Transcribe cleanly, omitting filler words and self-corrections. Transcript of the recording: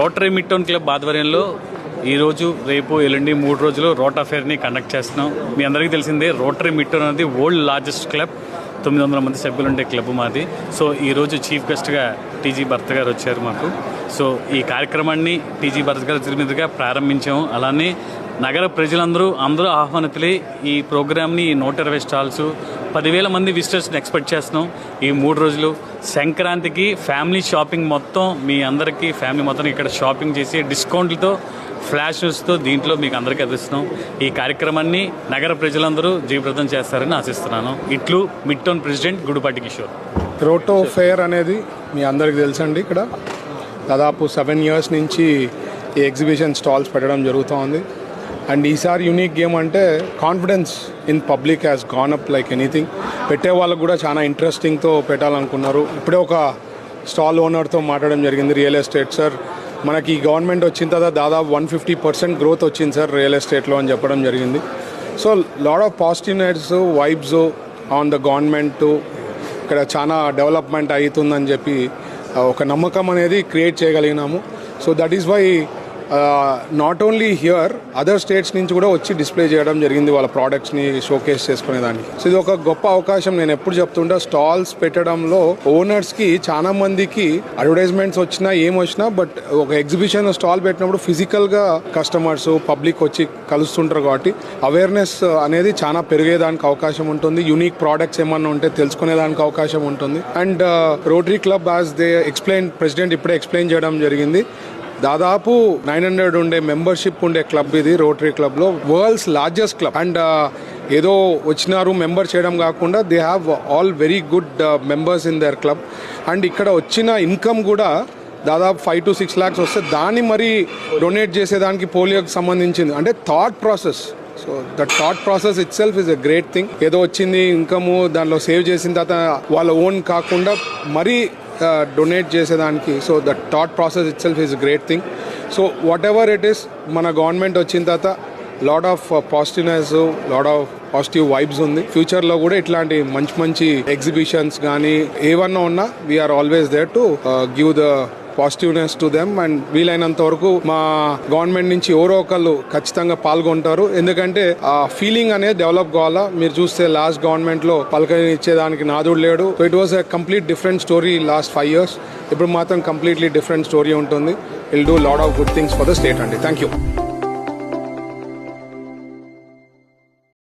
Rotary mid town club ఆధ్వర్యంలో ఈరోజు రేపు ఎల్లుండి 3 రోజులు రోటా ఫేర్ని కండక్ట్ చేస్తున్నాం. మీ అందరికీ తెలిసిందే రోటరీ మిడ్ టౌన్ అనేది వరల్డ్ లార్జెస్ట్ క్లబ్. 900 మంది సభ్యులు ఉండే క్లబ్ మాది. సో ఈరోజు చీఫ్ గెస్ట్గా టీజీ భరత్ గారు వచ్చారు మాకు. సో ఈ కార్యక్రమాన్ని టీజీ భరత్ గారు తిరుమతిగా ప్రారంభించాము. అలానే నగర ప్రజలందరూ ఆహ్వానితులే ఈ ప్రోగ్రామ్ని 120 స్టాల్స్ 10,000 మంది విజిటర్స్ని ఎక్స్పెక్ట్ చేస్తున్నాం. ఈ 3 రోజులు సంక్రాంతికి ఫ్యామిలీ షాపింగ్ మొత్తం మీ అందరికీ ఫ్యామిలీ మొత్తం ఇక్కడ షాపింగ్ చేసి డిస్కౌంట్లతో ఫ్లాషెస్తో దీంట్లో మీకు అందరికీ అందిస్తున్నాం. ఈ కార్యక్రమాన్ని నగర ప్రజలందరూ జయప్రదం చేస్తారని ఆశిస్తున్నాను. ఇట్లు mid town president Gudipati Kishore. రోటో fair అనేది మీ అందరికీ తెలుసండి. ఇక్కడ దాదాపు 7 years నుంచి ఈ ఎగ్జిబిషన్ స్టాల్స్ పెట్టడం జరుగుతూ ఉంది. అండ్ ఈసారి యూనిక్ గేమ్ అంటే confidence in public has gone up like anything. పెట్టే వాళ్ళకు కూడా చాలా ఇంట్రెస్టింగ్తో పెట్టాలనుకున్నారు. ఇప్పుడే ఒక స్టాల్ ఓనర్తో మాట్లాడడం జరిగింది. రియల్ ఎస్టేట్ సార్, మనకి గవర్నమెంట్ వచ్చిన తర్వాత దాదాపు 150% గ్రోత్ వచ్చింది సార్ రియల్ ఎస్టేట్లో అని చెప్పడం జరిగింది. So lot of positiveness vibes on the government. ఇక్కడ చాలా డెవలప్మెంట్ అవుతుందని చెప్పి ఒక నమ్మకం అనేది క్రియేట్ చేయగలిగినాము. So that is why not only here other states నుంచి కూడా వచ్చి డిస్ప్లే చేయడం జరిగింది వాళ్ళ ప్రోడక్ట్స్ని షోకేస్ చేసుకునేదానికి. సో ఇది ఒక గొప్ప అవకాశం. నేను ఎప్పుడు చెప్తుంటా, స్టాల్స్ పెట్టడంలో ఓనర్స్కి చాలా మందికి అడ్వర్టైజ్మెంట్స్ వచ్చినా ఏమొచ్చినా బట్ ఒక ఎగ్జిబిషన్ స్టాల్ పెట్టినప్పుడు ఫిజికల్గా కస్టమర్స్ పబ్లిక్ వచ్చి కలుస్తుంటారు కాబట్టి అవేర్నెస్ అనేది చాలా పెరిగేదానికి అవకాశం ఉంటుంది. యూనిక్ ప్రోడక్ట్స్ ఏమన్నా ఉంటే తెలుసుకునేదానికి అవకాశం ఉంటుంది. And rotary club as they explain, president ఇప్పుడే ఎక్స్ప్లెయిన్ చేయడం జరిగింది, దాదాపు 900 ఉండే మెంబర్షిప్ ఉండే క్లబ్ ఇది. రోటరీ క్లబ్లో వరల్డ్స్ లార్జెస్ట్ క్లబ్. అండ్ ఏదో వచ్చినారు మెంబర్ చేయడం కాకుండా they have all very good members in there club. And ఇక్కడ వచ్చిన ఇన్కమ్ కూడా దాదాపు 5 to 6 lakhs వస్తే దాన్ని మరి డొనేట్ చేసేదానికి పోలియోకి సంబంధించింది. అంటే thought process. So that thought process it self is a great thing. ఏదో వచ్చింది ఇన్కమ్ దానిలో సేవ్ చేసిన తర్వాత వాళ్ళ ఓన్ కాకుండా మరీ డొనేట్ చేసేదానికి. So that thought process it self is great thing. So what ever it is, మన గవర్నమెంట్ వచ్చిన తర్వాత lot of positiveness, lot of positive vibes ఉంది. ఫ్యూచర్లో కూడా ఇట్లాంటి మంచి మంచి ఎగ్జిబిషన్స్ కానీ ఏమన్నా ఉన్నా we're always there to give the positiveness to them. And వీలైనంత వరకు మా గవర్నమెంట్ నుంచి ఎవరో ఒకళ్ళు ఖచ్చితంగా పాల్గొంటారు. ఎందుకంటే ఆ ఫీలింగ్ అనేది డెవలప్ కావాలా. మీరు చూస్తే లాస్ట్ గవర్నమెంట్ లో పలకని ఇచ్చేదానికి నాదుడు లేడు. So it was a complete different story last 5 years. ఇప్పుడు మాత్రం కంప్లీట్లీ డిఫరెంట్ స్టోరీ ఉంటుంది. Will do lot of good things for the state అండి. Thank you.